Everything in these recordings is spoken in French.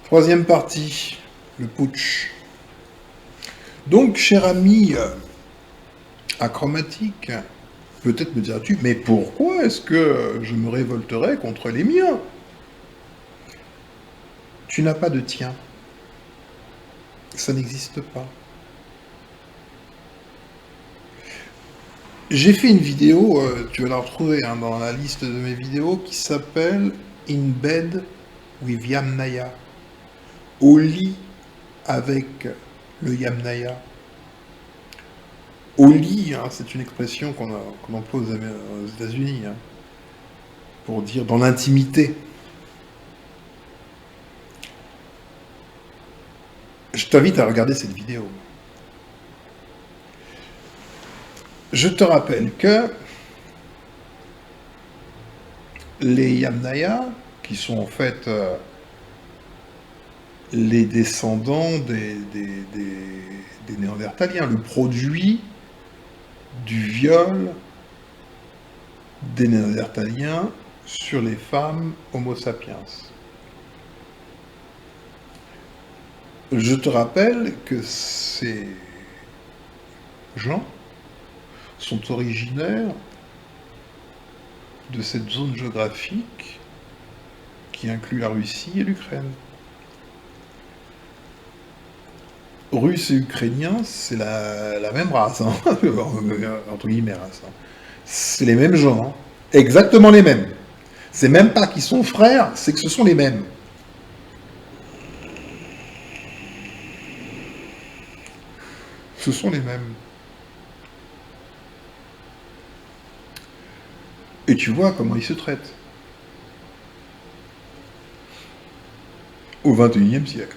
Troisième partie, le putsch. Donc, cher ami achromatique, peut-être me diras-tu, mais pourquoi est-ce que je me révolterais contre les miens? Tu n'as pas de tien. Ça n'existe pas. J'ai fait une vidéo, tu vas la retrouver hein, dans la liste de mes vidéos, qui s'appelle In Bed with Yamnaya. Au lit avec le Yamnaya. Au lit, hein, c'est une expression qu'on emploie aux États-Unis, hein, pour dire dans l'intimité. Je t'invite à regarder cette vidéo. Je te rappelle que les Yamnaya, qui sont en fait les descendants des Néandertaliens, le produit du viol des Néandertaliens sur les femmes Homo sapiens. Je te rappelle que ces gens sont originaires de cette zone géographique qui inclut la Russie et l'Ukraine. Russes et Ukrainiens, c'est la même race, hein, entre guillemets race. Hein. C'est les mêmes gens, hein. Exactement les mêmes. C'est même pas qu'ils sont frères, c'est que ce sont les mêmes. Ce sont les mêmes. Et tu vois comment ils se traitent. Au XXIe siècle.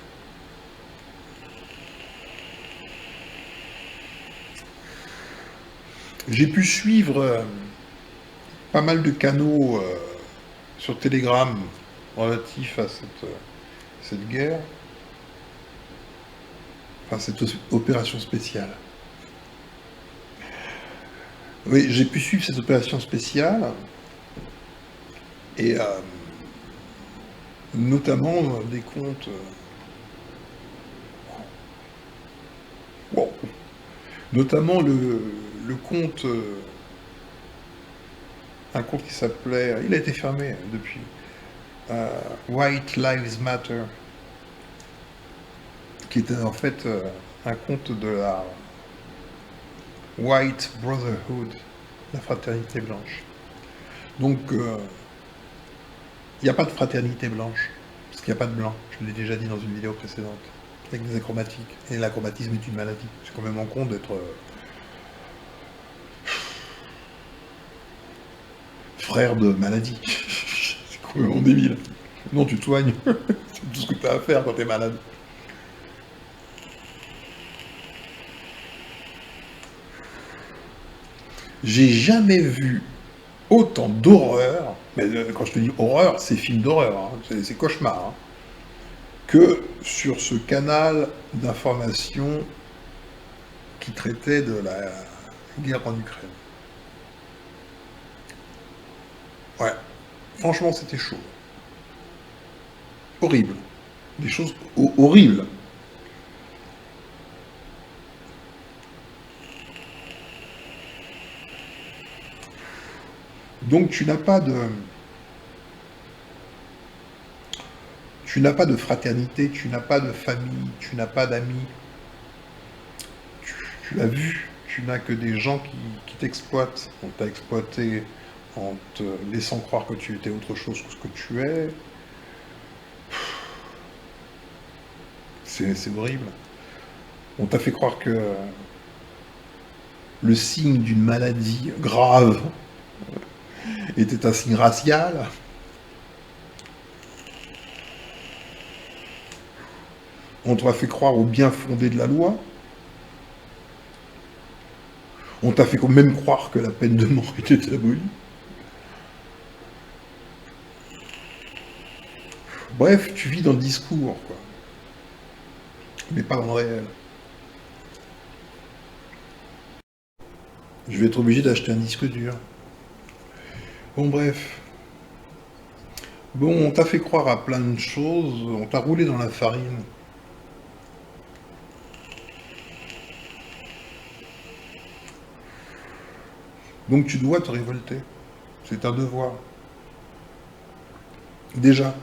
J'ai pu suivre pas mal de canaux sur Telegram relatifs à cette guerre, enfin cette opération spéciale. Oui, j'ai pu suivre cette opération spéciale et notamment des comptes. Wow. Notamment le compte. Un compte qui s'appelait. Il a été fermé depuis. White Lives Matter. Qui était en fait un compte de la White Brotherhood, la fraternité blanche. Donc, il n'y a pas de fraternité blanche, parce qu'il n'y a pas de blanc. Je l'ai déjà dit dans une vidéo précédente, avec des acrobatiques. Et l'acrobatisme est une maladie. C'est quand même en compte d'être frère de maladie. C'est complètement débile. Non, tu te soignes. C'est tout ce que tu as à faire quand tu es malade. J'ai jamais vu autant d'horreur, mais quand je te dis horreur, c'est film d'horreur, hein, c'est cauchemar, hein, que sur ce canal d'information qui traitait de la guerre en Ukraine. Ouais, franchement, c'était chaud. Horrible. Des choses horribles. Donc tu n'as pas de fraternité, tu n'as pas de famille, tu n'as pas d'amis. Tu l'as vu, tu n'as que des gens qui t'exploitent. On t'a exploité en te laissant croire que tu étais autre chose que ce que tu es. C'est horrible. On t'a fait croire que le signe d'une maladie grave était un signe racial. On t'a fait croire au bien fondé de la loi. On t'a fait quand même croire que la peine de mort était abolie. Bref, tu vis dans le discours, quoi. Mais pas dans le réel. Je vais être obligé d'acheter un disque dur. Bon, bref. Bon, on t'a fait croire à plein de choses, on t'a roulé dans la farine. Donc tu dois te révolter. C'est un devoir. Déjà,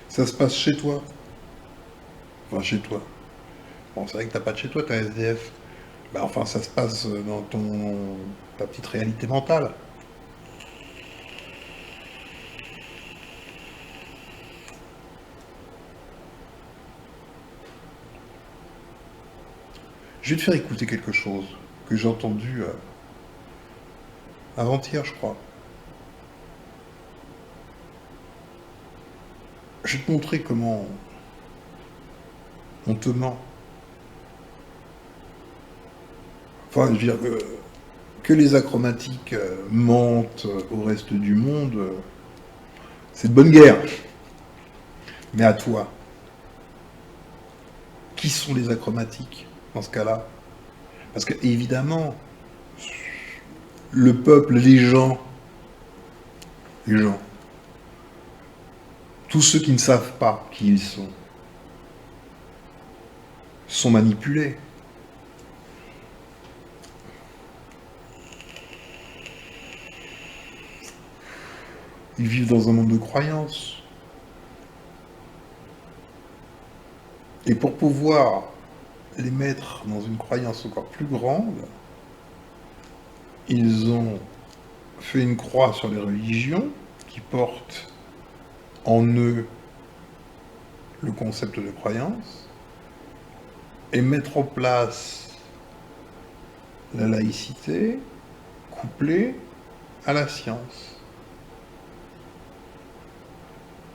ça se passe chez toi. Enfin, chez toi. Bon, c'est vrai que t'as pas de chez toi, t'as SDF. Bah, enfin, ça se passe dans ta petite réalité mentale. Je vais te faire écouter quelque chose que j'ai entendu avant-hier, je crois. Je vais te montrer comment on te ment. Enfin, je veux dire que les acromatiques mentent au reste du monde, c'est de bonne guerre. Mais à toi, qui sont les acromatiques dans ce cas-là? Parce que, évidemment, le peuple, les gens, tous ceux qui ne savent pas qui ils sont manipulés. Ils vivent dans un monde de croyances. Et pour pouvoir les mettre dans une croyance encore plus grande, ils ont fait une croix sur les religions qui portent en eux le concept de croyance et mettre en place la laïcité couplée à la science,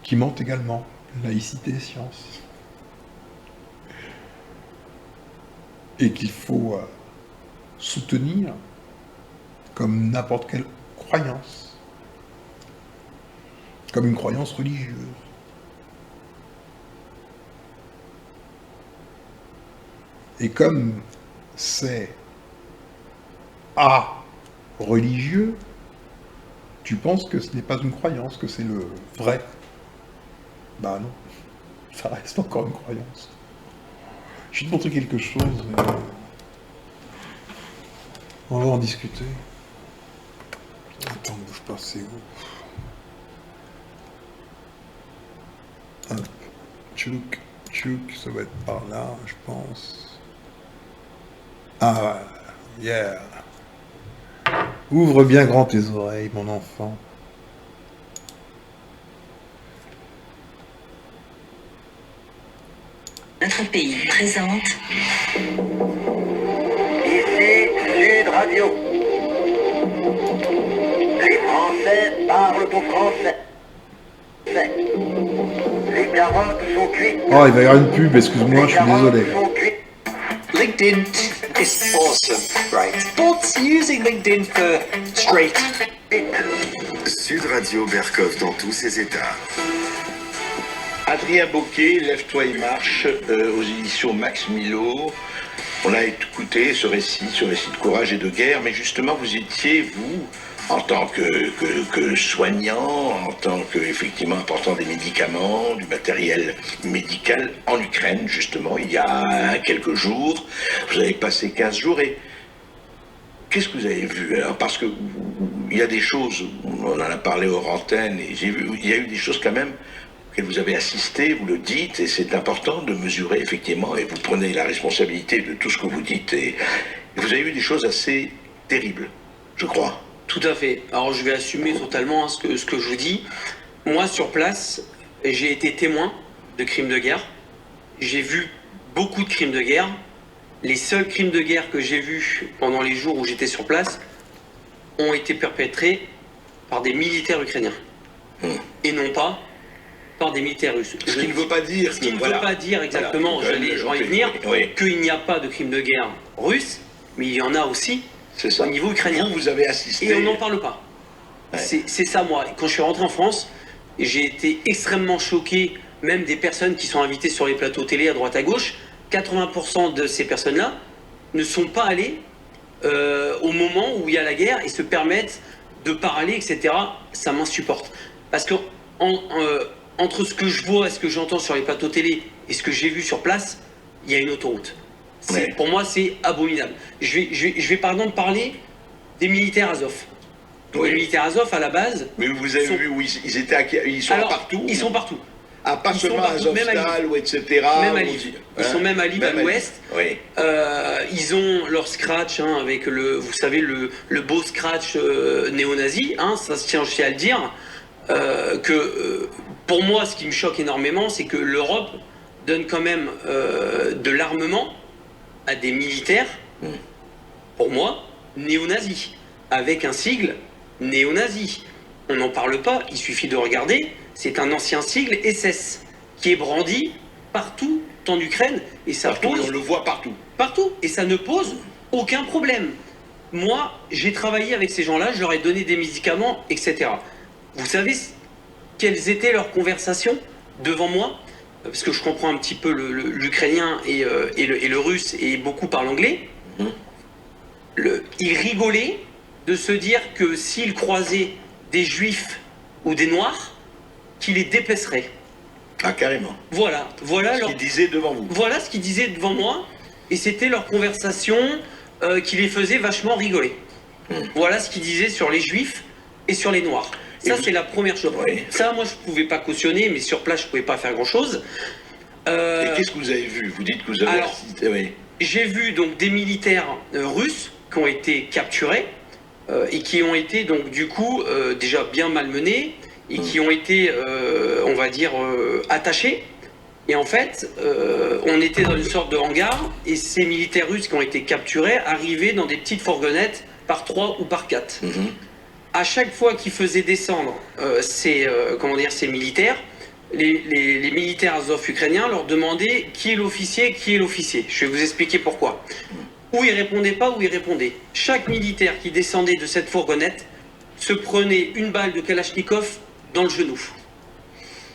qui mentent également, laïcité et science. Et qu'il faut soutenir comme n'importe quelle croyance, comme une croyance religieuse. Et comme c'est religieux, tu penses que ce n'est pas une croyance, que c'est le vrai. Bah non, ça reste encore une croyance. Je vais te montrer quelque chose, on va en discuter. Attends, bouge pas, c'est où? Hop, tchouk, tchouk, ça va être par là, je pense. Ah, yeah. Ouvre bien grand tes oreilles, mon enfant. Notre pays présente Ici Sud Radio. Les Français parlent au français. Les carottes sont cuites. Oh, il va y avoir une pub, excuse-moi, je suis désolé. Sont cuites. LinkedIn is awesome, right? But using LinkedIn for straight. Sud Radio Berkov dans tous ses états. Adrien Bocquet, Lève-toi et marche, aux éditions Max Milo. On a écouté ce récit de courage et de guerre, mais justement, vous étiez, vous, en tant que soignant, en tant qu'effectivement apportant des médicaments, du matériel médical en Ukraine, justement, il y a quelques jours. Vous avez passé 15 jours et qu'est-ce que vous avez vu alors? Parce que il y a des choses, on en a parlé hors antenne, et j'ai vu, il y a eu des choses quand même que vous avez assisté, vous le dites, et c'est important de mesurer effectivement, et vous prenez la responsabilité de tout ce que vous dites, et vous avez vu des choses assez terribles, je crois. Tout à fait. Alors je vais assumer totalement ce que je vous dis. Moi, sur place, j'ai été témoin de crimes de guerre. J'ai vu beaucoup de crimes de guerre. Les seuls crimes de guerre que j'ai vus pendant les jours où j'étais sur place ont été perpétrés par des militaires ukrainiens. Et non pas par des militaires russes. Ce qui ne veut pas dire... Ce qui ne veut pas dire exactement, Voilà. j'allais y venir, Oui. qu'il n'y a pas de crimes de guerre russes, mais il y en a aussi C'est ça. au niveau ukrainien. Vous avez assisté... Et on n'en parle pas. Ouais. C'est ça, moi. Quand je suis rentré en France, j'ai été extrêmement choqué, même des personnes qui sont invitées sur les plateaux télé à droite à gauche. 80% de ces personnes-là ne sont pas allées au moment où il y a la guerre et se permettent de parler, etc., ça m'insupporte. Parce que entre ce que je vois et ce que j'entends sur les plateaux télé et ce que j'ai vu sur place, il y a une autoroute. Ouais. Pour moi, c'est abominable. Je vais par exemple parler des militaires Azov. Donc, Oui. les militaires Azov, à la base, Mais vous avez vu où ils étaient, ils sont alors, partout. ils sont partout. Ah, pas ils sont seulement à partout, même à Azovstal ou etc. Même à ou- Lviv. Ils hein, sont même à Lviv, à même l'ouest. Oui. Ils ont leur scratch avec vous savez, le beau scratch néo-nazi, ça se tient aussi à le dire. Pour moi, ce qui me choque énormément, c'est que l'Europe donne quand même de l'armement à des militaires, pour moi, néo-nazis, avec un sigle néo-nazi. On n'en parle pas, il suffit de regarder, c'est un ancien sigle SS qui est brandi partout en Ukraine et ça Partout, pose on le voit partout. partout et ça ne pose aucun problème. Moi, j'ai travaillé avec ces gens-là, je leur ai donné des médicaments, etc. Vous savez quelles étaient leurs conversations devant moi? Parce que je comprends un petit peu l'ukrainien et le russe et beaucoup parlent anglais. Ils rigolaient de se dire que s'ils croisaient des juifs ou des noirs, qu'ils les dépeceraient. Ah, carrément. Voilà Ce leur qu'ils disaient devant vous. voilà ce qu'ils disaient devant moi, et c'était leur conversation qui les faisait vachement rigoler. Voilà ce qu'ils disaient sur les juifs et sur les noirs. Et Ça, vous- c'est la première chose. Oui. Ça, moi, je pouvais pas cautionner, mais sur place, je pouvais pas faire grand-chose. Et qu'est-ce que vous avez vu? Vous dites que vous avez alors- assisté, oui. J'ai vu donc des militaires russes qui ont été capturés et qui ont été donc du coup déjà bien malmenés et qui ont été, on va dire, attachés. Et en fait, on était dans une sorte de hangar et ces militaires russes qui ont été capturés arrivaient dans des petites fourgonnettes par 3 ou par 4. À chaque fois qu'ils faisaient descendre ces militaires, les militaires Azov ukrainiens leur demandaient qui est l'officier, qui est l'officier. Je vais vous expliquer pourquoi. Ou ils répondaient pas, ou ils répondaient. Chaque militaire qui descendait de cette fourgonnette se prenait une balle de Kalachnikov dans le genou.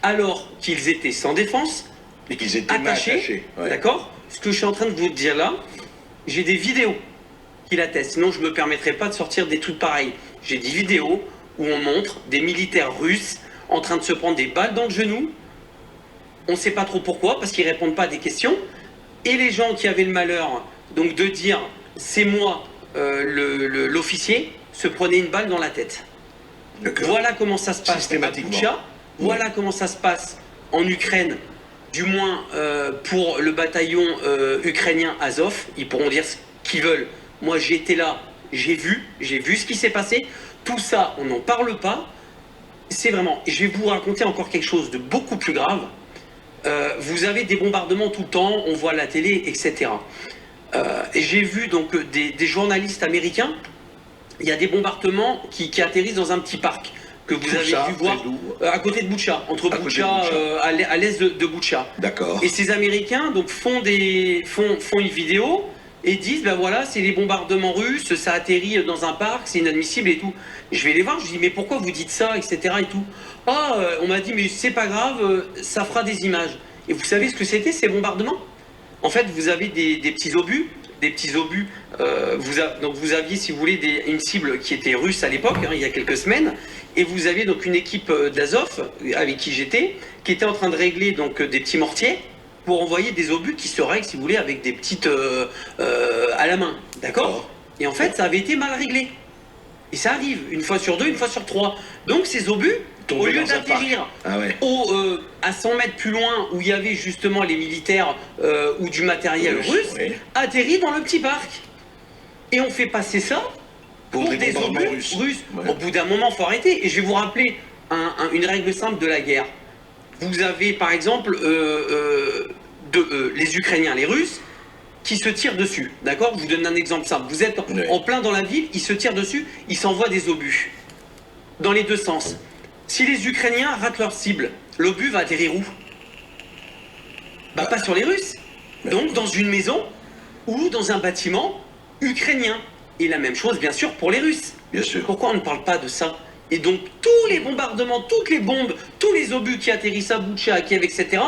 Alors qu'ils étaient sans défense, Et qu'ils étaient mal attachés, attachés. Ouais. d'accord? Ce que je suis en train de vous dire là, j'ai des vidéos qui l'attestent. Sinon, je ne me permettrai pas de sortir des trucs pareils. J'ai des vidéos où on montre des militaires russes en train de se prendre des balles dans le genou. On ne sait pas trop pourquoi, parce qu'ils répondent pas à des questions. Et les gens qui avaient le malheur donc de dire c'est moi l'officier, se prenaient une balle dans la tête. D'accord. Voilà comment ça se passe à Systématiquement. Boutcha. Voilà comment ça se passe en Ukraine, du moins pour le bataillon ukrainien Azov. Ils pourront dire ce qu'ils veulent. Moi, j'étais là, j'ai vu ce qui s'est passé. Tout ça, on n'en parle pas. C'est vraiment... Je vais vous raconter encore quelque chose de beaucoup plus grave. Vous avez des bombardements tout le temps, on voit la télé, etc. Et j'ai vu donc des journalistes américains. Il y a des bombardements qui atterrissent dans un petit parc que vous avez Boutcha, dû voir c'est d'où à côté de Boutcha, entre À côté de Boutcha, Boutcha. à l'est de Boutcha. D'accord. Et ces Américains donc font une vidéo et disent ben voilà, c'est les bombardements russes, ça atterrit dans un parc, c'est inadmissible et tout. Je vais les voir, je dis mais pourquoi vous dites ça, etc. et tout. On m'a dit mais c'est pas grave, ça fera des images. Et vous savez ce que c'était ces bombardements? En fait, vous avez des petits obus, donc vous aviez, si vous voulez, une cible qui était russe à l'époque, il y a quelques semaines, et vous aviez donc une équipe d'Azov avec qui j'étais, qui était en train de régler donc des petits mortiers pour envoyer des obus qui se règlent, si vous voulez, avec des petites à la main, d'accord? Et en fait, ça avait été mal réglé. Et ça arrive une fois sur 2, une fois sur 3. Donc ces obus, au Tomber lieu dans un d'atterrir Ah ouais. à 100 mètres plus loin où il y avait justement les militaires ou du matériel russe, oui. atterrit dans le petit parc. Et on fait passer ça pour des des bombardements obus russes. russes. Ouais. Au bout d'un moment, il faut arrêter. Et je vais vous rappeler une règle simple de la guerre. Vous avez par exemple les Ukrainiens, les Russes, qui se tirent dessus. D'accord? Je vous donne un exemple simple. Vous êtes Ouais. en plein dans la ville, ils se tirent dessus, ils s'envoient des obus. Dans les deux sens. Si les Ukrainiens ratent leur cible, l'obus va atterrir où? Bah pas sur les Russes. Donc dans une maison ou dans un bâtiment ukrainien. Et la même chose bien sûr pour les Russes. Bien sûr. Pourquoi on ne parle pas de ça? Et donc tous les bombardements, toutes les bombes, tous les obus qui atterrissent à Boutcha, à Kiev, etc.,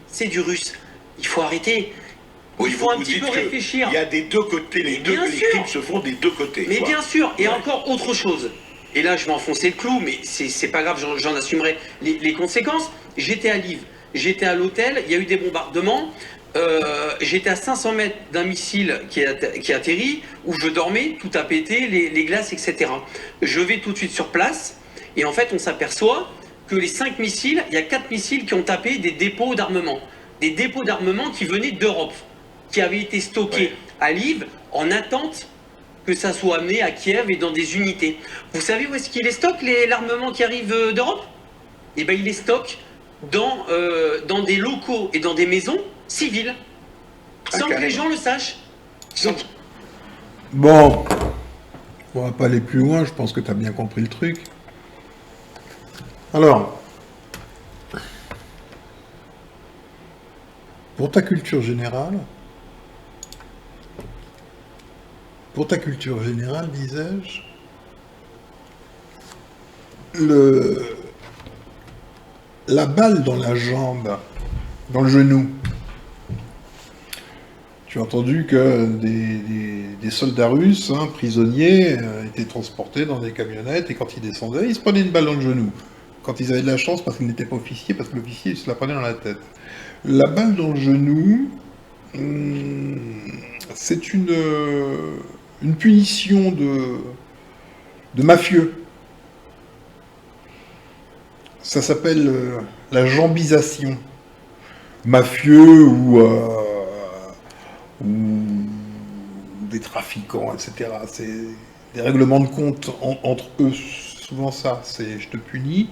c'est du russe. Il faut arrêter. Oui, Il faut un vous petit dites peu que réfléchir. Il y a des deux côtés, les bien les sûr. crimes se font des deux côtés. Mais quoi. bien sûr, et Ouais. encore autre chose. et là je vais enfoncer le clou, mais c'est pas grave, j'en assumerai les conséquences. J'étais à Lviv, j'étais à l'hôtel, il y a eu des bombardements, j'étais à 500 mètres d'un missile qui atterrit, où je dormais, tout a pété, les glaces, etc. Je vais tout de suite sur place, et en fait on s'aperçoit que les 5 missiles, il y a 4 missiles qui ont tapé des dépôts d'armement. Des dépôts d'armement qui venaient d'Europe, qui avaient été stockés à Lviv en attente que ça soit amené à Kiev et dans des unités. Vous savez où est-ce qu'il les stocke, l'armement qui arrive d'Europe? Eh bien, il les stocke dans des locaux et dans des maisons civiles, sans que les gens le sachent. Bon, on va pas aller plus loin, je pense que tu as bien compris le truc. Alors, pour ta culture générale, disais-je, la balle dans la jambe, dans le genou. Tu as entendu que des soldats russes, prisonniers, étaient transportés dans des camionnettes, et quand ils descendaient, ils se prenaient une balle dans le genou. Quand ils avaient de la chance, parce qu'ils n'étaient pas officiers, parce que l'officier, il se la prenait dans la tête. La balle dans le genou, c'est une punition de mafieux. Ça s'appelle la jambisation. Mafieux ou des trafiquants, etc. C'est des règlements de compte entre eux. Souvent ça, c'est je te punis,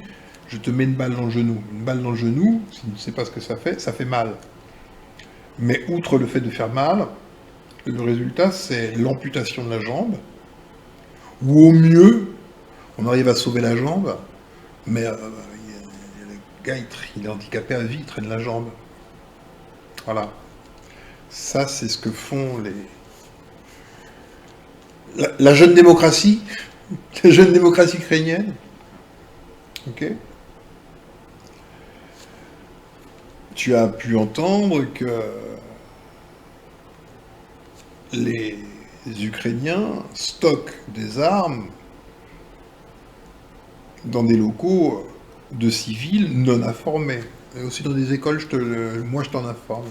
je te mets une balle dans le genou. Une balle dans le genou, si tu ne sais pas ce que ça fait mal. Mais outre le fait de faire mal, le résultat, c'est l'amputation de la jambe, ou au mieux, on arrive à sauver la jambe, mais le gars, il est handicapé à vie, il traîne la jambe. Voilà. Ça, c'est ce que font la jeune démocratie, la jeune démocratie ukrainienne. Ok. Tu as pu entendre que les Ukrainiens stockent des armes dans des locaux de civils non informés. Et aussi dans des écoles, moi je t'en informe.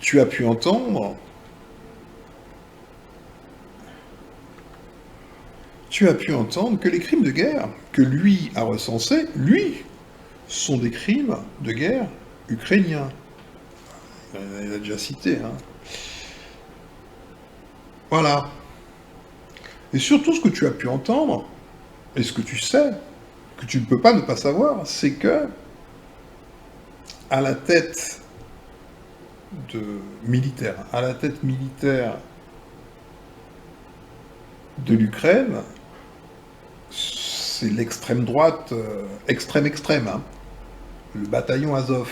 Tu as pu entendre que les crimes de guerre que lui a recensés, sont des crimes de guerre ukrainiens. Il a déjà cité, Voilà. Et surtout, ce que tu as pu entendre, et ce que tu sais, que tu ne peux pas ne pas savoir, c'est que, à la tête militaire de l'Ukraine, c'est l'extrême droite, extrême. Le bataillon Azov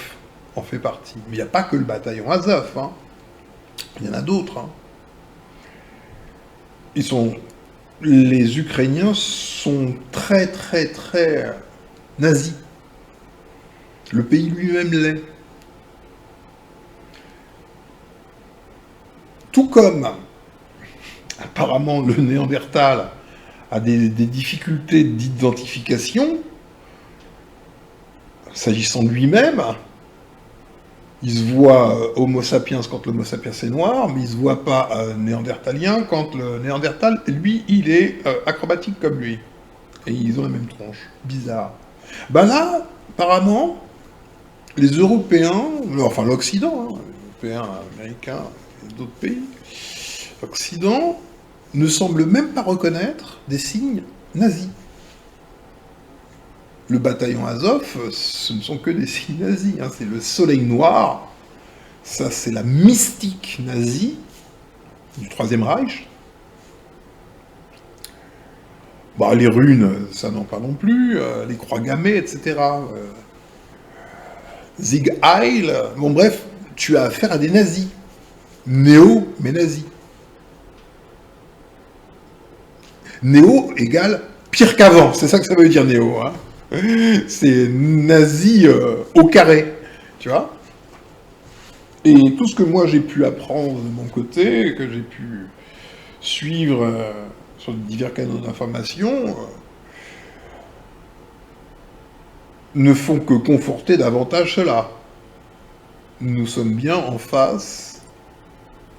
en fait partie. Mais il n'y a pas que le bataillon Azov, il y en a d'autres. Les Ukrainiens sont très nazis. Le pays lui-même l'est. Tout comme, apparemment, le Néandertal a des difficultés d'identification, s'agissant de lui-même, il se voit Homo sapiens quand l'Homo sapiens est noir, mais il se voit pas néandertalien quand le Néandertal, lui, il est acrobatique comme lui. Et ils ont la même tronche. Bizarre. Là, apparemment, les Européens, enfin l'Occident, Européens, Américains, et d'autres pays, l'Occident ne semble même pas reconnaître des signes nazis. Le bataillon Azov, ce ne sont que des signes nazis. C'est le soleil noir. Ça, c'est la mystique nazie du Troisième Reich. Les runes, ça n'en parle non plus. Les croix gammées, etc. Sieg Heil. Bon, bref, tu as affaire à des nazis. Néo, mais nazis. Néo égale pire qu'avant. C'est ça que ça veut dire, néo. C'est nazi au carré, tu vois. Et tout ce que moi j'ai pu apprendre de mon côté, que j'ai pu suivre sur divers canaux d'information ne font que conforter davantage cela. Nous sommes bien en face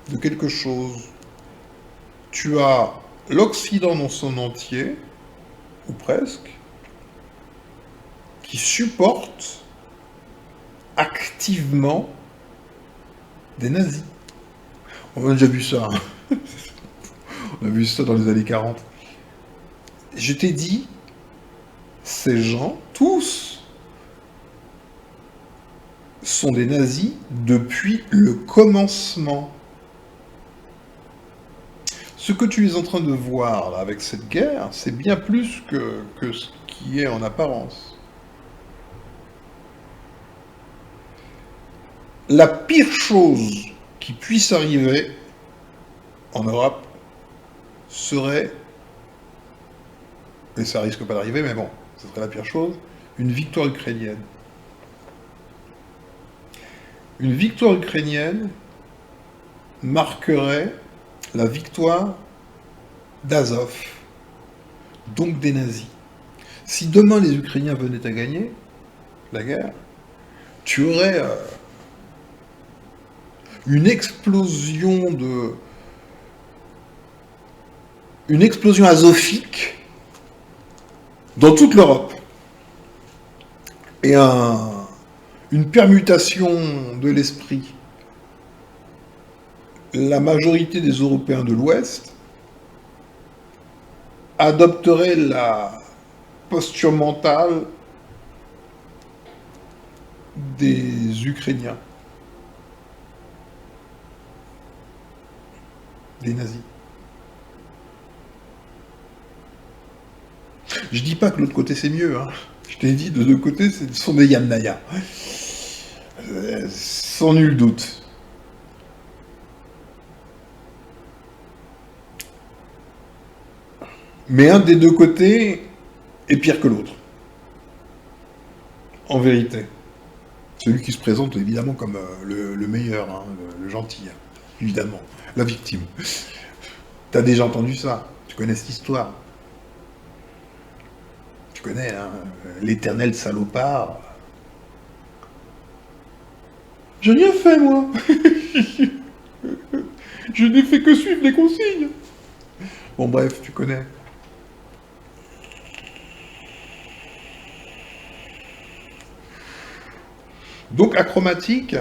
de quelque chose. Tu as l'Occident dans son entier, ou presque, qui supporte activement des nazis. On a déjà vu ça. Hein. On a vu ça dans les années 40. Je t'ai dit, ces gens, tous, sont des nazis depuis le commencement. Ce que tu es en train de voir là, avec cette guerre, c'est bien plus que ce qui est en apparence. La pire chose qui puisse arriver en Europe serait, et ça risque pas d'arriver, mais bon, ce serait la pire chose, une victoire ukrainienne. Une victoire ukrainienne marquerait la victoire d'Azov, donc des nazis. Si demain les Ukrainiens venaient à gagner la guerre, tu aurais une explosion azophique dans toute l'Europe et une permutation de l'esprit. La majorité des Européens de l'Ouest adopterait la posture mentale des Ukrainiens, des nazis. Je dis pas que l'autre côté c'est mieux, hein. Je t'ai dit, de deux côtés, ce sont des Yamnaya. Sans nul doute. Mais un des deux côtés est pire que l'autre. En vérité. Celui qui se présente évidemment comme le meilleur, hein, le gentil, hein, évidemment. La victime. T'as déjà entendu ça. Tu connais cette histoire. Tu connais, hein, l'éternel salopard. J'ai rien fait, moi. Je n'ai fait que suivre les consignes. Bon, bref, tu connais. Donc, achromatique,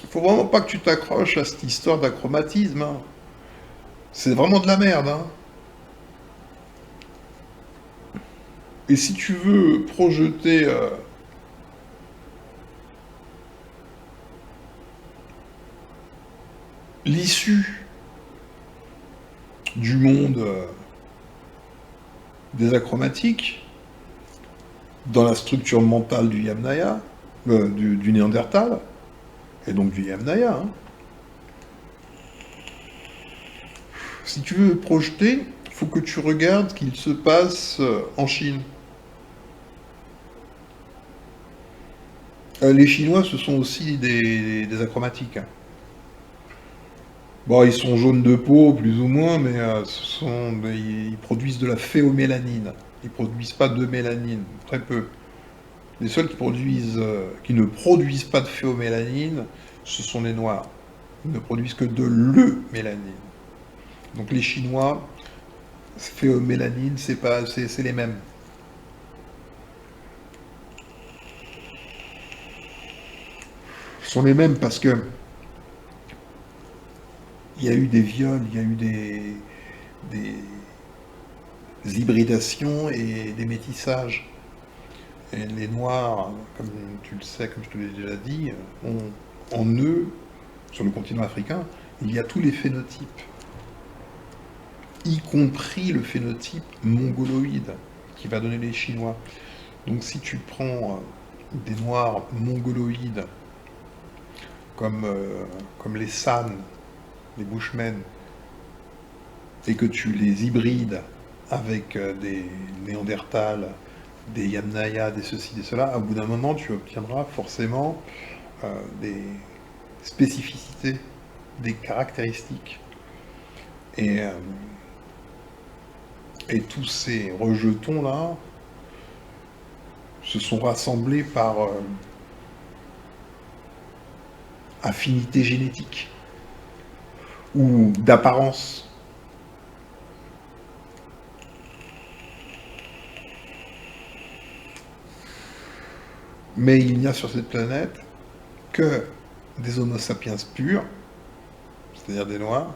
il faut vraiment pas que tu t'accroches à cette histoire d'achromatisme. Hein. C'est vraiment de la merde. Hein. Et si tu veux projeter l'issue du monde des achromatiques dans la structure mentale du Yamnaya, du Néandertal, et donc du Yamnaya, hein. Si tu veux projeter, il faut que tu regardes ce qu'il se passe en Chine. Les Chinois, ce sont aussi des achromatiques. Hein. Bon, ils sont jaunes de peau, plus ou moins, mais ils produisent de la phéomélanine. Ils ne produisent pas de mélanine, très peu. Les seuls qui ne produisent pas de phéomélanine, ce sont les Noirs. Ils ne produisent que de l'eumélanine. Donc les Chinois, phéomélanine, c'est les mêmes. Ce sont les mêmes parce que il y a eu des viols, il y a eu des hybridations et des métissages. Et les Noirs, comme tu le sais, comme je te l'ai déjà dit, ont en eux, sur le continent africain, il y a tous les phénotypes, y compris le phénotype mongoloïde qui va donner les Chinois. Donc si tu prends des Noirs mongoloïdes comme les San, les Bushmen, et que tu les hybrides avec des Néandertals, des Yamnaya, des ceci, des cela, au bout d'un moment, tu obtiendras forcément des spécificités, des caractéristiques. Et tous ces rejetons-là se sont rassemblés par affinité génétique ou d'apparence. Mais il n'y a sur cette planète que des Homo sapiens purs, c'est-à-dire des Noirs,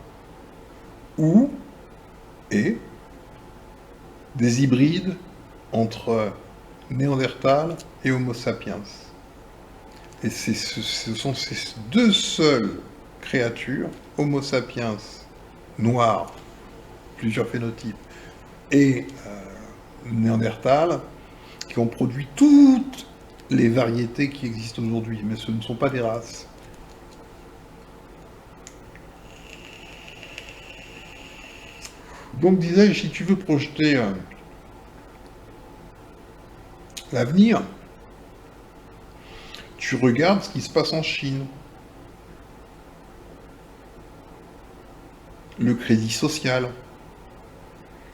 et des hybrides entre Néandertal et Homo sapiens. Et ce sont ces deux seules créatures, Homo sapiens noirs, plusieurs phénotypes, et Néandertal, qui ont produit toutes les variétés qui existent aujourd'hui, mais ce ne sont pas des races. Donc, disais-je, si tu veux projeter l'avenir, tu regardes ce qui se passe en Chine. Le crédit social,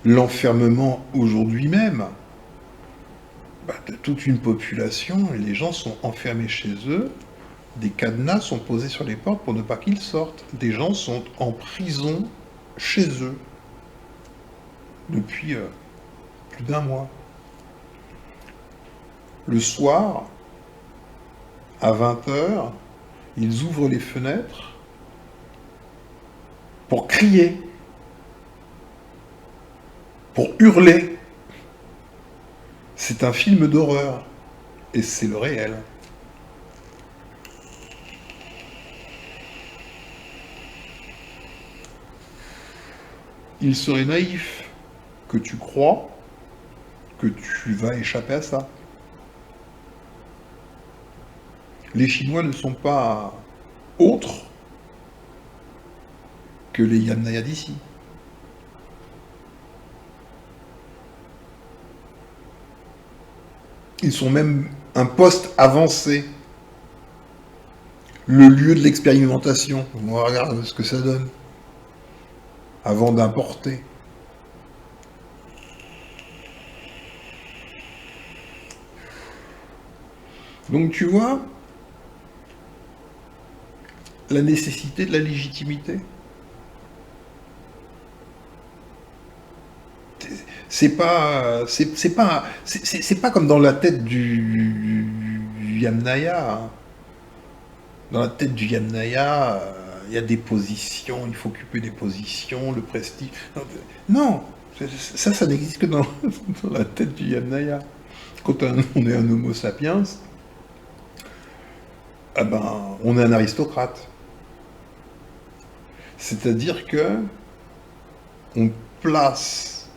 l'enfermement aujourd'hui même de toute une population, et les gens sont enfermés chez eux, des cadenas sont posés sur les portes pour ne pas qu'ils sortent. Des gens sont en prison chez eux depuis plus d'1 mois. Le soir, à 20h, ils ouvrent les fenêtres pour crier, pour hurler. C'est un film d'horreur, et c'est le réel. Il serait naïf que tu crois que tu vas échapper à ça. Les Chinois ne sont pas autres que les Yamnaya d'ici. Ils sont même un poste avancé, le lieu de l'expérimentation. On va regarder ce que ça donne avant d'importer. Donc tu vois la nécessité de la légitimité. C'est pas comme dans la tête du Yamnaya. Hein. Dans la tête du Yamnaya, il y a des positions, il faut occuper des positions, le prestige. Non, ça n'existe que dans la tête du Yamnaya. Quand on est un Homo sapiens, on est un aristocrate. C'est-à-dire que on place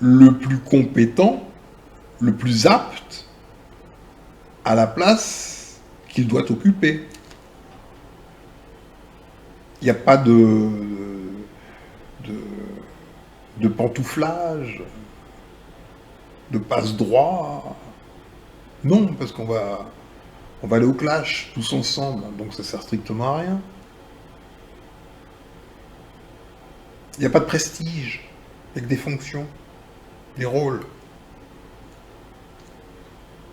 le plus compétent, le plus apte, à la place qu'il doit occuper. Il n'y a pas de pantouflage, de passe-droit. Non, parce qu'on va aller au clash tous ensemble, donc ça sert strictement à rien. Il n'y a pas de prestige, avec des fonctions, des rôles.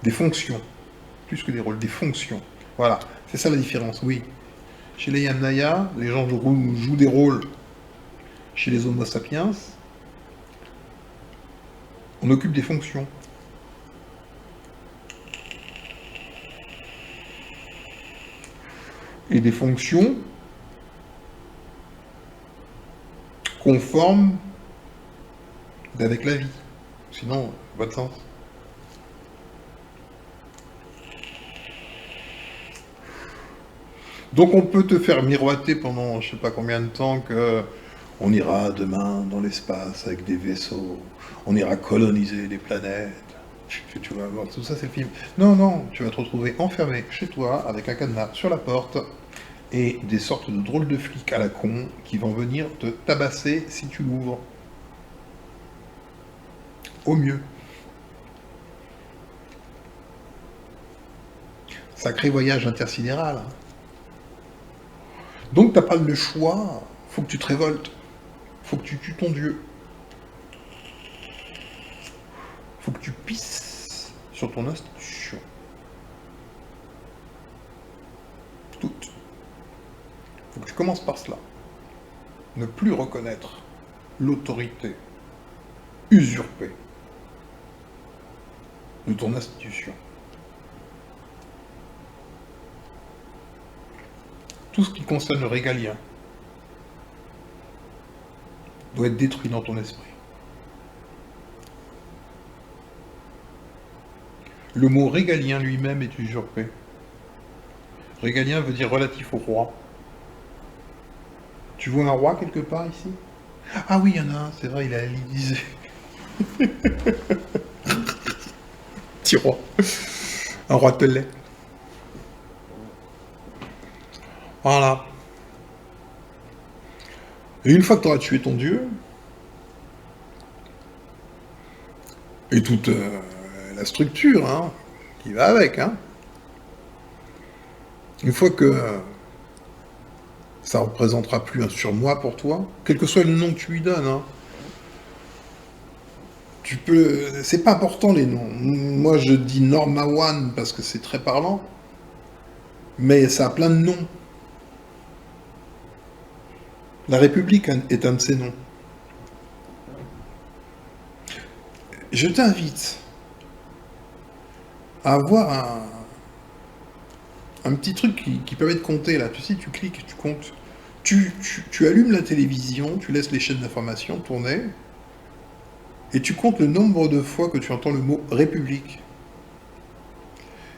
Des fonctions, plus que des rôles, des fonctions. Voilà, c'est ça la différence, oui. Chez les Yamnaya, les gens jouent des rôles. Chez les Homo sapiens, on occupe des fonctions. Et des fonctions conformes avec la vie. Sinon, pas de sens. Donc on peut te faire miroiter pendant je sais pas combien de temps que on ira demain dans l'espace avec des vaisseaux, on ira coloniser les planètes. Tu vas voir, tout ça c'est le film. Non, tu vas te retrouver enfermé chez toi avec un cadenas sur la porte et des sortes de drôles de flics à la con qui vont venir te tabasser si tu l'ouvres. Au mieux. Sacré voyage intersidéral. Hein. Donc t'as pas le choix, faut que tu te révoltes. faut que tu tues ton dieu. Faut que tu pisses sur ton institution. Toute. Faut que tu commences par cela. Ne plus reconnaître l'autorité usurpée de ton institution. Tout ce qui concerne le régalien doit être détruit dans ton esprit. Le mot régalien lui-même est usurpé. Régalien veut dire relatif au roi. Tu vois un roi quelque part ici? Ah oui, il y en a un, c'est vrai, il est à l'Élysée. Petit roi. Un roi telet. Voilà. Et une fois que tu auras tué ton dieu, et toute la structure qui va avec, une fois que ça ne représentera plus un surmoi pour toi, quel que soit le nom que tu lui donnes, tu peux... C'est pas important les noms. Moi je dis Norma One parce que c'est très parlant, mais ça a plein de noms. La République est un de ces noms. Je t'invite à avoir un petit truc qui permet de compter, là. Tu sais, tu cliques, tu comptes. Tu allumes la télévision, tu laisses les chaînes d'information tourner, et tu comptes le nombre de fois que tu entends le mot République.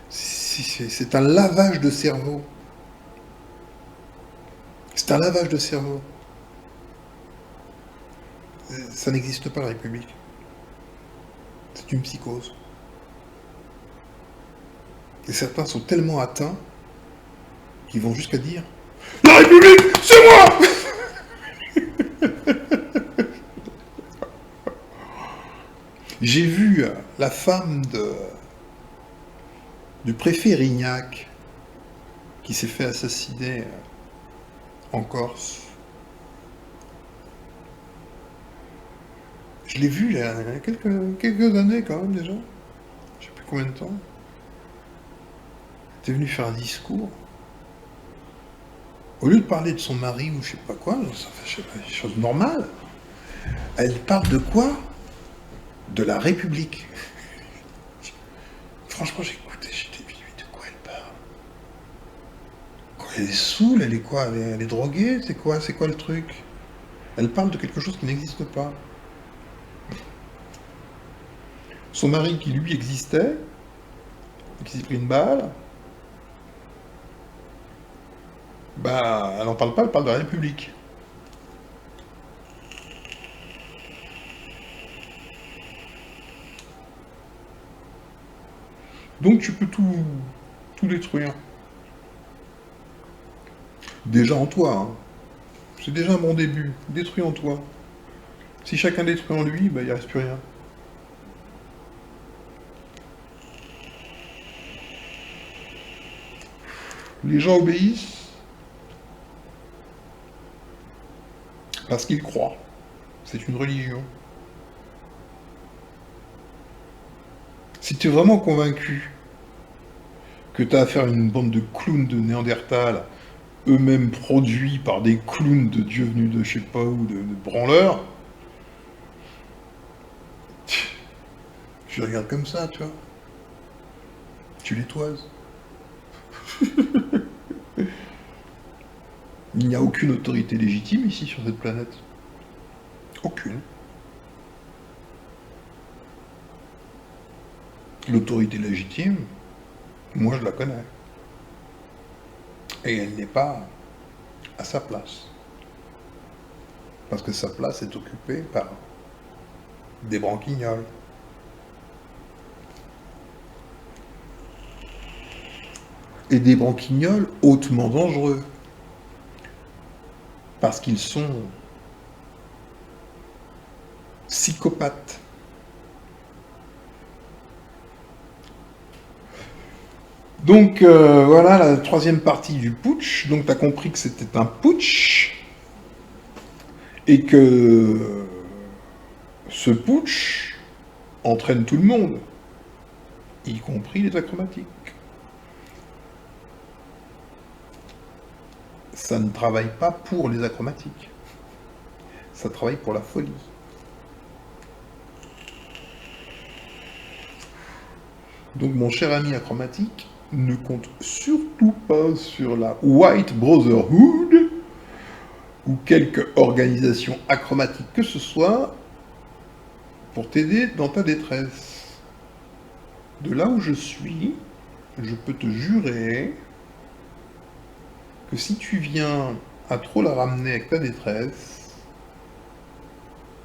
C'est un lavage de cerveau. C'est un lavage de cerveau. Ça n'existe pas, la République. C'est une psychose. Et certains sont tellement atteints qu'ils vont jusqu'à dire « La République, c'est moi !» J'ai vu la femme du préfet Rignac qui s'est fait assassiner en Corse. Je l'ai vu il y a quelques années quand même déjà. Je sais plus combien de temps. Elle était venue faire un discours. Au lieu de parler de son mari ou je sais pas quoi, ça fait des choses normales. Elle parle de quoi? De la République. Franchement, j'ai écouté, j'étais dit, de quoi elle parle? Quoi, elle est saoule, elle est quoi? Elle est droguée? C'est quoi le truc? Elle parle de quelque chose qui n'existe pas. Son mari qui lui existait, qui s'est pris une balle, elle n'en parle pas, elle parle de la République. Donc tu peux tout détruire. Déjà en toi, c'est déjà un bon début. Détruis en toi. Si chacun détruit en lui, il ne reste plus rien. Les gens obéissent parce qu'ils croient. C'est une religion. Si tu es vraiment convaincu que tu as affaire à une bande de clowns de Néandertal, eux-mêmes produits par des clowns de dieux venus de je sais pas où, de branleurs, tu les regardes comme ça, tu vois. Tu les toises. Il n'y a aucune autorité légitime ici sur cette planète. Aucune. L'autorité légitime, moi je la connais. Et elle n'est pas à sa place. Parce que sa place est occupée par des branquignoles. Et des branquignoles hautement dangereux. Parce qu'ils sont psychopathes. Donc voilà la troisième partie du putsch. Donc tu as compris que c'était un putsch. Et que ce putsch entraîne tout le monde, y compris les achromatiques. Ça ne travaille pas pour les achromatiques. Ça travaille pour la folie. Donc mon cher ami achromatique, ne compte surtout pas sur la White Brotherhood ou quelque organisation achromatique que ce soit pour t'aider dans ta détresse. De là où je suis, je peux te jurer que si tu viens à trop la ramener avec ta détresse,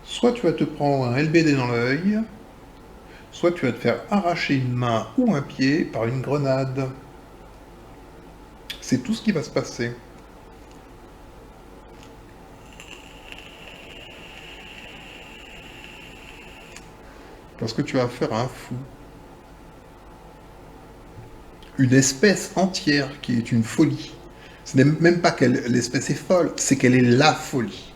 soit tu vas te prendre un LBD dans l'œil, soit tu vas te faire arracher une main ou un pied par une grenade. C'est tout ce qui va se passer. Parce que tu vas faire un fou. Une espèce entière qui est une folie. Ce n'est même pas que l'espèce est folle, c'est qu'elle est la folie.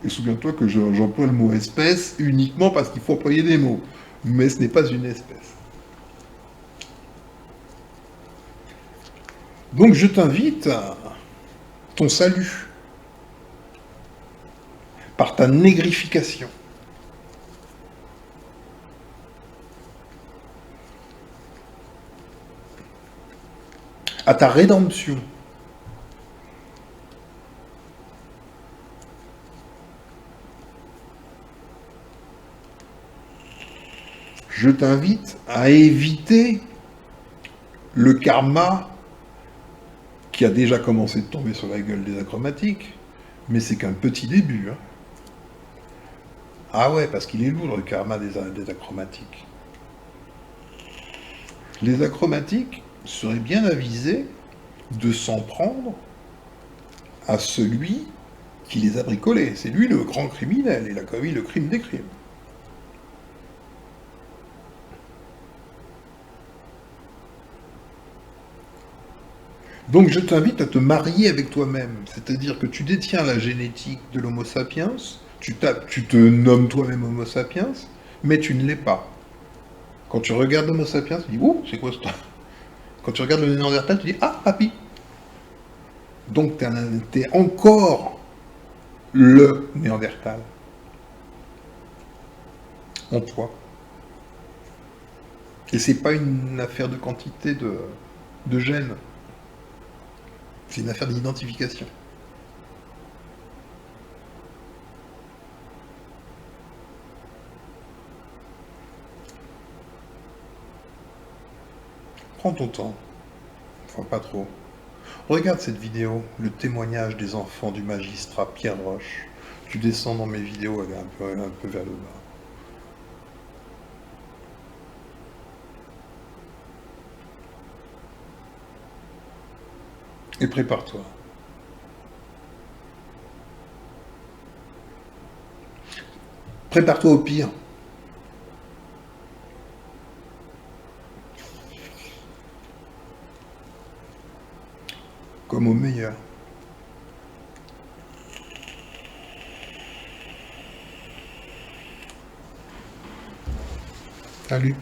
Et souviens-toi que j'emploie le mot espèce uniquement parce qu'il faut employer des mots. Mais ce n'est pas une espèce. Donc je t'invite à ton salut par ta négrification. À ta rédemption. Je t'invite à éviter le karma qui a déjà commencé de tomber sur la gueule des achromatiques, mais c'est qu'un petit début. Hein. Ah ouais, parce qu'il est lourd le karma des achromatiques. Les achromatiques seraient bien avisés de s'en prendre à celui qui les a bricolés. C'est lui le grand criminel, il a commis le crime des crimes. Donc je t'invite à te marier avec toi-même, c'est-à-dire que tu détiens la génétique de l'Homo sapiens, tu te nommes toi-même Homo sapiens, mais tu ne l'es pas. Quand tu regardes l'Homo sapiens, tu dis « Oh, c'est quoi ça ?» Quand tu regardes le Néandertal, tu dis « Ah, papy !» Donc t'es encore le Néandertal en toi. Et c'est pas une affaire de quantité de gènes. C'est une affaire d'identification. Prends ton temps. Enfin, pas trop. Regarde cette vidéo, le témoignage des enfants du magistrat Pierre Roche. Tu descends dans mes vidéos, elle est un peu vers le bas. Et prépare-toi. Prépare-toi au pire. Comme au meilleur. Salut.